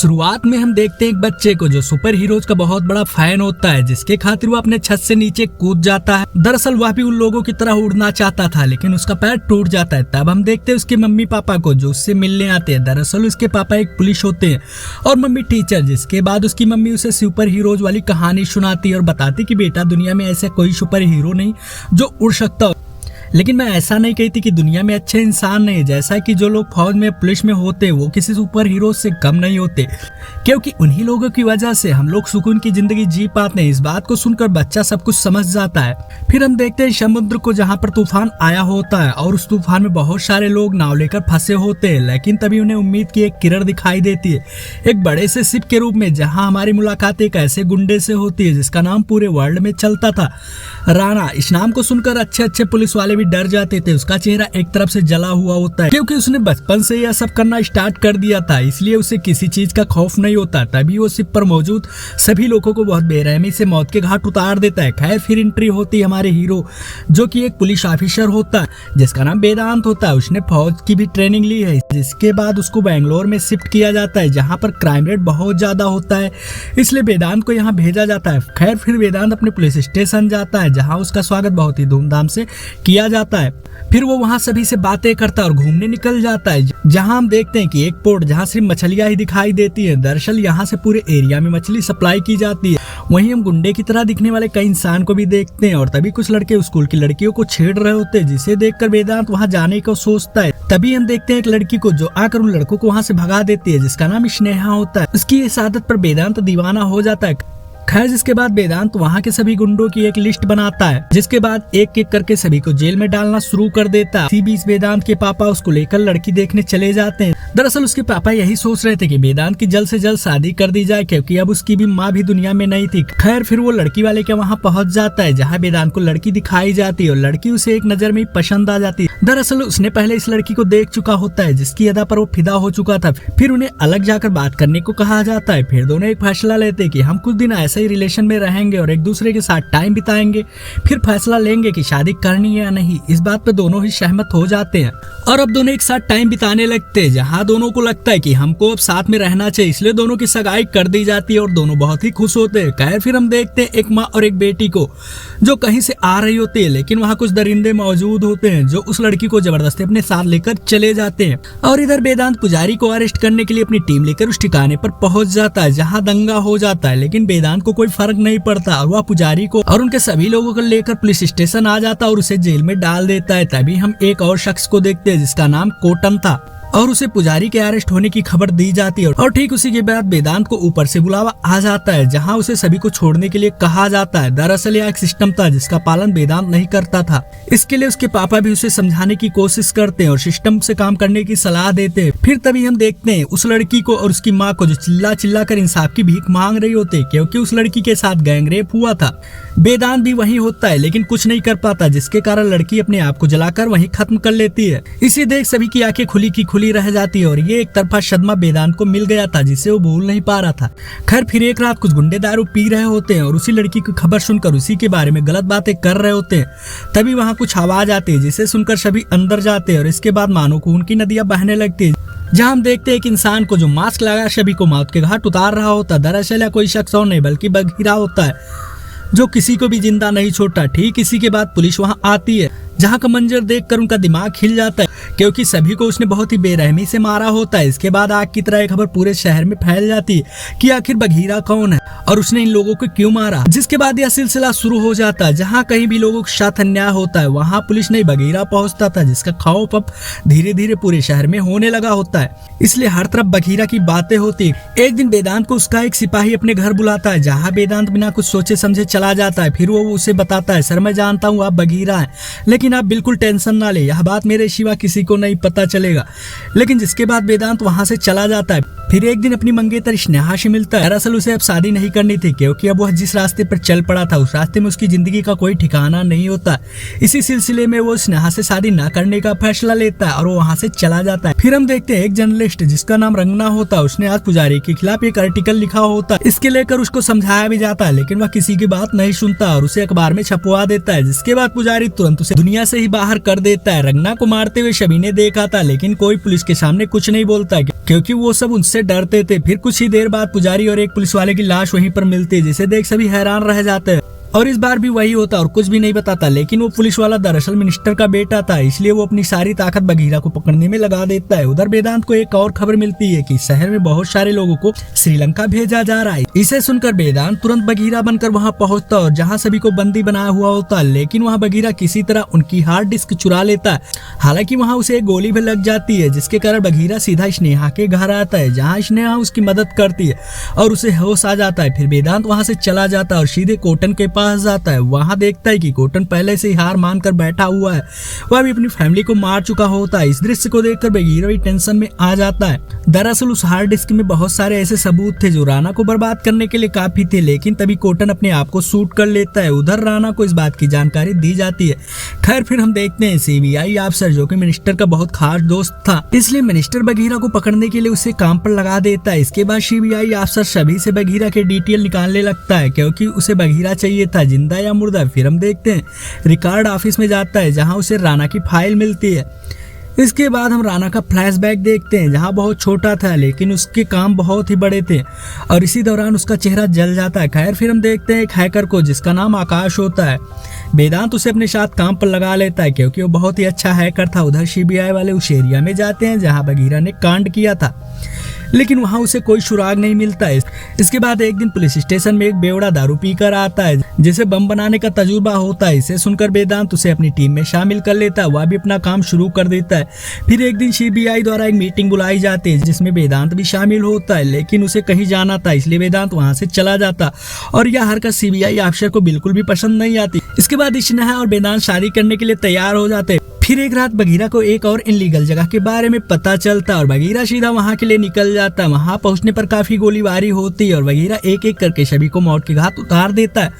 शुरुआत में हम देखते हैं एक बच्चे को जो सुपर हीरोज का बहुत बड़ा फैन होता है, जिसके खातिर वो अपने छत से नीचे कूद जाता है। दरअसल वह भी उन लोगों की तरह उड़ना चाहता था, लेकिन उसका पैर टूट जाता है। तब हम देखते हैं उसके मम्मी पापा को जो उससे मिलने आते हैं। दरअसल उसके पापा एक पुलिस होते हैं और मम्मी टीचर, जिसके बाद उसकी मम्मी उसे सुपर हीरोज वाली कहानी सुनाती है और बताती कि बेटा दुनिया में ऐसा कोई सुपर हीरो नहीं जो उड़ सकता हो, लेकिन मैं ऐसा नहीं कहती कि दुनिया में अच्छे इंसान नहीं है। जैसा कि जो लोग फौज में पुलिस में होते वो किसी सुपर हीरो से कम नहीं होते, क्योंकि उन्हीं लोगों की वजह से हम लोग सुकून की जिंदगी जी पाते हैं। इस बात को सुनकर बच्चा सब कुछ समझ जाता है। फिर हम देखते हैं समुद्र को, जहाँ पर तूफान आया होता है और उस तूफान में बहुत सारे लोग नाव लेकर फंसे होते हैं, लेकिन तभी उन्हें उम्मीद की एक किरण दिखाई देती है एक बड़े से शिप के रूप में, जहाँ हमारी मुलाकात एक ऐसे गुंडे से होती है जिसका नाम पूरे वर्ल्ड में चलता था, राणा। इस नाम को सुनकर अच्छे अच्छे पुलिस वाले भी डर जाते थे। उसका चेहरा एक तरफ से जला हुआ होता है, क्योंकि उसने बचपन से यह सब करना स्टार्ट कर दिया था, इसलिए उसे किसी चीज का खौफ नहीं होता। तभी वो शिप पर मौजूद सभी लोगों को बहुत बेरहमी से मौत के घाट उतार देता है। खैर फिर एंट्री होती है हमारे हीरो, जो कि एक पुलिस ऑफिसर होता है जिसका नाम वेदांत होता है। उसने फौज की भी ट्रेनिंग ली है, जिसके बाद उसको बैंगलोर में शिफ्ट किया जाता है, जहाँ पर क्राइम रेट बहुत ज्यादा होता है, इसलिए वेदांत को यहाँ भेजा जाता है। खैर फिर वेदांत अपने पुलिस स्टेशन जाता है, जहाँ उसका स्वागत बहुत ही धूमधाम से किया जाता है। फिर वो वहाँ सभी से बातें करता है और घूमने निकल जाता है, जहाँ हम देखते हैं कि एक पोर्ट जहाँ सिर्फ मछलियाँ ही दिखाई देती है। दरअसल यहाँ से पूरे एरिया में मछली सप्लाई की जाती है। वहीं हम गुंडे की तरह दिखने वाले कई इंसान को भी देखते हैं और तभी कुछ लड़के स्कूल की लड़कियों को छेड़ रहे होते हैं, जिसे देखकर वेदांत वहाँ जाने को सोचता है। तभी हम देखते हैं एक लड़की को जो आकर उन लड़कों को वहाँ से भगा देती है, जिसका नाम स्नेहा होता है। उसकी इस आदत पर वेदांत दीवाना हो जाता है। खैर जिसके बाद वेदांत वहाँ के सभी गुंडों की एक लिस्ट बनाता है, जिसके बाद एक एक करके सभी को जेल में डालना शुरू कर देता है। इसी बीच वेदांत के पापा उसको लेकर लड़की देखने चले जाते हैं। दरअसल उसके पापा यही सोच रहे थे कि वेदांत की जल्द से जल्द शादी कर दी जाए, क्योंकि अब उसकी भी माँ भी दुनिया में नहीं थी। खैर फिर वो लड़की वाले के वहाँ पहुँच जाता है, जहाँ वेदांत को लड़की दिखाई जाती है और लड़की उसे एक नजर में ही पसंद आ जाती है। दरअसल उसने पहले इस लड़की को देख चुका होता है, जिसकी अदा पर वो फिदा हो चुका था। फिर उन्हें अलग जाकर बात करने को कहा जाता है। फिर दोनों एक फैसला लेते हैं कि हम कुछ दिन ऐसे ही रिलेशन में रहेंगे और एक दूसरे के साथ टाइम बिताएंगे, फिर फैसला लेंगे कि शादी करनी है या नहीं। इस बात पे दोनों ही सहमत हो जाते हैं और अब दोनों एक साथ टाइम बिताने लगते हैं, जहाँ दोनों को लगता है कि हमको अब साथ में रहना चाहिए, इसलिए दोनों की सगाई कर दी जाती है और दोनों बहुत ही खुश होते हैं। खैर फिर हम देखते हैं एक माँ और एक बेटी को, जो कहीं से आ रही होती है, लेकिन वहाँ कुछ दरिंदे मौजूद होते हैं जो उस लड़की को जबरदस्ती अपने साथ लेकर चले जाते हैं। और इधर वेदांत पुजारी को अरेस्ट करने के लिए अपनी टीम लेकर उस ठिकाने पर पहुंच जाता है, जहाँ दंगा हो जाता है, लेकिन वेदांत को कोई फर्क नहीं पड़ता और वह पुजारी को और उनके सभी लोगों को लेकर पुलिस स्टेशन आ जाता है और उसे जेल में डाल देता है। तभी हम एक और शख्स को देखते हैं जिसका नाम कोटन था और उसे पुजारी के अरेस्ट होने की खबर दी जाती है और ठीक उसी के बाद वेदांत को ऊपर से बुलावा आ जाता है, जहां उसे सभी को छोड़ने के लिए कहा जाता है। दरअसल यह एक सिस्टम था जिसका पालन वेदांत नहीं करता था, इसके लिए उसके पापा भी उसे समझाने की कोशिश करते हैं और सिस्टम से काम करने की सलाह देते हैं। फिर तभी हम देखते हैं उस लड़की को और उसकी माँ को, जो चिल्ला चिल्ला कर इंसाफ की भीख मांग रही होते, क्योंकि उस लड़की के साथ गैंगरेप हुआ था। वेदांत भी वहीं होता है, लेकिन कुछ नहीं कर पाता, जिसके कारण लड़की अपने आप को जलाकर वहीं खत्म कर लेती है। इसे देख सभी की आंखें खुली की खुली रह जाती है और ये एक तरफा सदमा वेदांत को मिल गया था, जिसे वो भूल नहीं पा रहा था। खैर फिर एक रात कुछ गुंडे दारू पी रहे होते हैं और उसी लड़की की खबर सुनकर उसी के बारे में गलत बातें कर रहे होते हैं। तभी वहाँ कुछ आवाज आती है, जिसे सुनकर सभी अंदर जाते हैं और इसके बाद मानो खून की नदियां बहने लगती है, जहाँ हम देखते हैं एक इंसान को जो मास्क लगा सभी को मौत के घाट उतार रहा होता। दरअसल यह कोई शख्स और नहीं बल्कि बघीरा होता है, जो किसी को भी जिंदा नहीं छोड़ता। ठीक इसी के बाद पुलिस वहां आती है, जहां का मंजर देखकर उनका दिमाग हिल जाता है, क्योंकि सभी को उसने बहुत ही बेरहमी से मारा होता है। इसके बाद आग की तरह एक खबर पूरे शहर में फैल जाती है कि आखिर बघीरा कौन है और उसने इन लोगों को क्यों मारा। जिसके बाद यह सिलसिला शुरू हो जाता है, जहाँ कहीं भी लोगों के साथ अन्याय होता है वहाँ पुलिस नहीं बघीरा पहुँचता था, जिसका खौफ अब धीरे धीरे पूरे शहर में होने लगा होता है, इसलिए हर तरफ बघीरा की बातें होती है। एक दिन वेदांत को उसका एक सिपाही अपने घर बुलाता है, जहाँ वेदांत बिना कुछ सोचे समझे चला जाता है। फिर वो उसे बताता है, सर मैं जानता हूँ आप बघीरा है, लेकिन आप बिल्कुल टेंशन ना ले, यह बात मेरे सिवा किसी को नहीं पता चलेगा। लेकिन जिसके बाद वेदांत वहां से चला जाता है। फिर एक दिन अपनी मंगेतर स्नेहा से मिलता है। दरअसल उसे अब शादी नहीं करनी थी, क्योंकि अब वह जिस रास्ते पर चल पड़ा था उस रास्ते में उसकी जिंदगी का कोई ठिकाना नहीं होता। इसी सिलसिले में वो स्नेहा से शादी न करने का फैसला लेता है और वो वहाँ से चला जाता है। फिर हम देखते हैं एक जर्नलिस्ट जिसका नाम रंगना होता है, उसने आज पुजारी के खिलाफ एक आर्टिकल लिखा होता है। इसके लेकर उसको समझाया भी जाता है, लेकिन वह किसी की बात नहीं सुनता और उसे अखबार में छपवा देता है, जिसके बाद पुजारी तुरंत उसे दुनिया से ही बाहर कर देता है। रंगना को मारते हुए सभी ने देखा था, लेकिन कोई पुलिस के सामने कुछ नहीं बोलता क्योंकि वो सब उनसे डरते थे। फिर कुछ ही देर बाद पुजारी और एक पुलिस वाले की लाश वहीं पर मिलती है, जिसे देख सभी हैरान रह जाते हैं। और इस बार भी वही होता और कुछ भी नहीं बताता, लेकिन वो पुलिस वाला दरअसल मिनिस्टर का बेटा था, इसलिए वो अपनी सारी ताकत बगीरा को पकड़ने में लगा देता है। उधर वेदांत को एक और खबर मिलती है कि शहर में बहुत सारे लोगों को श्रीलंका भेजा जा रहा है। इसे सुनकर वेदांत तुरंत बगीरा बनकर वहाँ पहुँचता और जहाँ सभी को बंदी बनाया हुआ होता, लेकिन वहाँ बगीरा किसी तरह उनकी हार्ड डिस्क चुरा लेता है। हालांकि वहाँ उसे एक गोली भी लग जाती है, जिसके कारण बगीरा सीधा स्नेहा के घर आता है, जहाँ स्नेहा उसकी मदद करती है और उसे होश आ जाता है। फिर वेदांत वहाँ से चला जाता है और सीधे कोटन के पास जाता है। वहां देखता है कि कोटन पहले से ही हार मानकर बैठा हुआ है, वह भी अपनी फैमिली को मार चुका होता है। इस दृश्य को देखकर बगीरा भी टेंशन में आ जाता है। दरअसल उस हार्ड डिस्क में बहुत सारे ऐसे सबूत थे जो राणा को बर्बाद करने के लिए काफी थे, लेकिन तभी कोटन अपने आप को शूट कर लेता है। उधर राणा को इस बात की जानकारी दी जाती है। खैर फिर हम देखते हैं सीबीआई अफसर जो कि मिनिस्टर का बहुत खास दोस्त था, इसलिए मिनिस्टर बगीरा को पकड़ने के लिए उसे काम पर लगा देता है। इसके बाद सीबीआई अफसर सभी से बगीरा के डिटेल निकालने लगता है, क्योंकि उसे बगीरा चाहिए था, जिंदा या मुर्दा। फिर हम देखते हैं रिकॉर्ड ऑफिस में जाता है, जहां उसे राणा की फाइल मिलती है। इसके बाद हम राणा का फ्लैशबैक देखते हैं, जहां बहुत छोटा था लेकिन उसके काम बहुत ही बड़े थे और इसी दौरान उसका चेहरा जल जाता है। खैर फिर हम देखते हैं एक हैकर को जिसका नाम आकाश होता है। वेदांत उसे अपने साथ काम पर लगा लेता है, क्योंकि वो बहुत ही अच्छा हैकर था। उधर सीबीआई वाले उस एरिया में जाते हैं जहाँ बगीरा ने कांड किया था, लेकिन वहां उसे कोई सुराग नहीं मिलता है। इसके बाद एक दिन पुलिस स्टेशन में एक बेवड़ा दारू पीकर आता है, जिसे बम बनाने का तजुर्बा होता है। इसे सुनकर वेदांत उसे अपनी टीम में शामिल कर लेता है, वह भी अपना काम शुरू कर देता है। फिर एक दिन सीबीआई द्वारा एक मीटिंग बुलाई जाती है, जिसमें वेदांत भी शामिल होता है, लेकिन उसे कहीं जाना था, इसलिए वेदांत वहां से चला जाता और यह हरकत सीबीआई अफसर को बिल्कुल भी पसंद नहीं आती। इसके बाद स्नेहा और वेदांत शादी करने के लिए तैयार हो जाते। फिर एक रात बगीरा को एक और इनलीगल जगह के बारे में पता चलता और बगीरा सीधा वहां के लिए निकल जाता। वहां पहुंचने पर काफी गोलीबारी होती है और बगीरा एक एक करके सभी को मौत के घाट उतार देता है।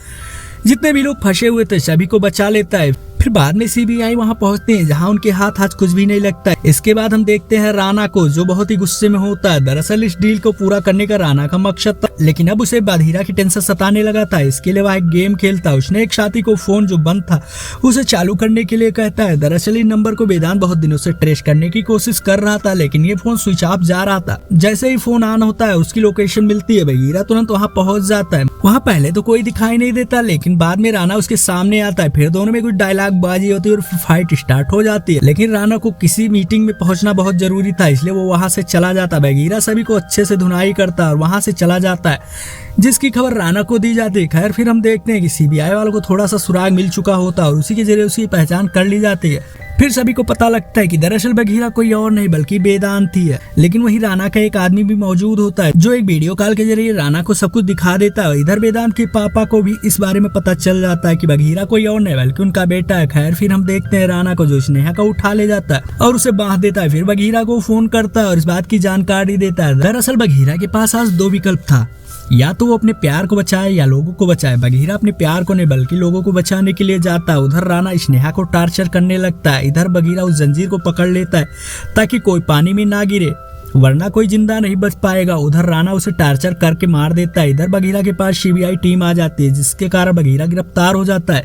जितने भी लोग फंसे हुए थे सभी को बचा लेता है। फिर बाद में सीबीआई वहां पहुंचते हैं, जहां उनके हाथ कुछ भी नहीं लगता है। इसके बाद हम देखते हैं राणा को, जो बहुत ही गुस्से में होता है। दरअसल इस डील को पूरा करने का राणा का मकसद था, लेकिन अब उसे बगीरा की टेंशन सताने लगा था। इसके लिए वह एक गेम खेलता। उसने एक साथी को फोन जो बंद था उसे चालू करने के लिए कहता है। दरअसल इन नंबर को वेदांत बहुत दिनों से ट्रेस करने की कोशिश कर रहा था, लेकिन ये फोन स्विच ऑफ जा रहा था। जैसे ही फोन ऑन होता है उसकी लोकेशन मिलती है, बगीरा तुरंत वहाँ पहुंच जाता है। वहाँ पहले तो कोई दिखाई नहीं देता, लेकिन बाद में राणा उसके सामने आता है। फिर दोनों में कुछ डायलॉग बाजी होती है और फाइट स्टार्ट हो जाती है, लेकिन राणा को किसी मीटिंग में पहुंचना बहुत जरूरी था, इसलिए वो वहां से चला जाता। बगीरा सभी को अच्छे से धुनाई करता और वहां से चला जाता है, जिसकी खबर राणा को दी जाती है। खैर फिर हम देखते हैं कि सीबीआई वालों को थोड़ा सा सुराग मिल चुका होता है और उसी के जरिए उसकी पहचान कर ली जाती है। फिर सभी को पता लगता है कि दरअसल बगीरा कोई और नहीं बल्कि वेदांत ही है, लेकिन वही राणा का एक आदमी भी मौजूद होता है, जो एक वीडियो कॉल के जरिए राणा को सब कुछ दिखा देता है। इधर वेदांत के पापा को भी इस बारे में पता चल जाता है कि बगीरा कोई और नहीं बल्कि उनका बेटा है। खैर फिर हम देखते हैं राणा को, जो स्नेहा का उठा ले जाता है और उसे बांध देता है। फिर बगीरा को फोन करता है और इस बात की जानकारी देता है। दरअसल बगीरा के पास आज दो विकल्प था, या तो वो अपने प्यार को बचाए या लोगों को बचाए। बगीरा अपने प्यार को नहीं बल्कि लोगों को बचाने के लिए जाता है। उधर राणा स्नेहा को टार्चर करने लगता है। इधर बगीरा उस जंजीर को पकड़ लेता है ताकि कोई पानी में ना गिरे, वरना कोई जिंदा नहीं बच पाएगा। उधर राणा उसे टार्चर करके मार देता है। इधर बगीरा के पास सीबीआई टीम आ जाती है, जिसके कारण बगीरा गिरफ्तार हो जाता है,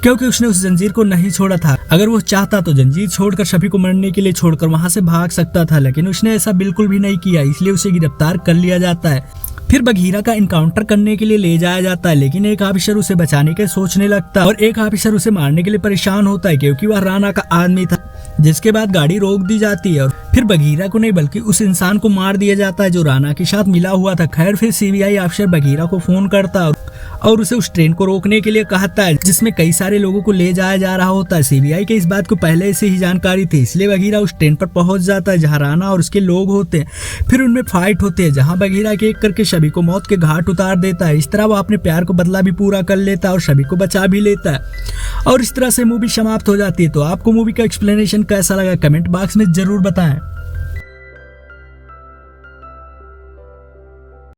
क्योंकि उसने उस जंजीर को नहीं छोड़ा था। अगर वो चाहता तो जंजीर छोड़कर सभी को मरने के लिए छोड़कर वहां से भाग सकता था, लेकिन उसने ऐसा बिल्कुल भी नहीं किया, इसलिए उसे गिरफ्तार कर लिया जाता है। फिर बगीरा का इनकाउंटर करने के लिए ले जाया जाता है, लेकिन एक ऑफिसर उसे बचाने के सोचने लगता है और एक ऑफिसर उसे मारने के लिए परेशान होता है, क्योंकि वह राणा का आदमी था। जिसके बाद गाड़ी रोक दी जाती है और फिर बगीरा को नहीं बल्कि उस इंसान को मार दिया जाता है जो राणा के साथ मिला हुआ था। खैर फिर सीबीआई अफसर बगीरा को फोन करता है और उसे उस ट्रेन को रोकने के लिए कहता है, जिसमें कई सारे लोगों को ले जाया जा रहा होता है। सीबीआई के इस बात को पहले से ही जानकारी थी, इसलिए बगीरा उस ट्रेन पर पहुंच जाता है जहां राणा और उसके लोग होते हैं। फिर उनमें फाइट होती है, जहां बगीरा एक एक करके सभी को मौत के घाट उतार देता है। इस तरह वो अपने प्यार को बदला भी पूरा कर लेता है और सभी को बचा भी लेता है, और इस तरह से मूवी समाप्त हो जाती है। तो आपको मूवी का एक्सप्लेनेशन कैसा लगा कमेंट बॉक्स में जरूर बताएं।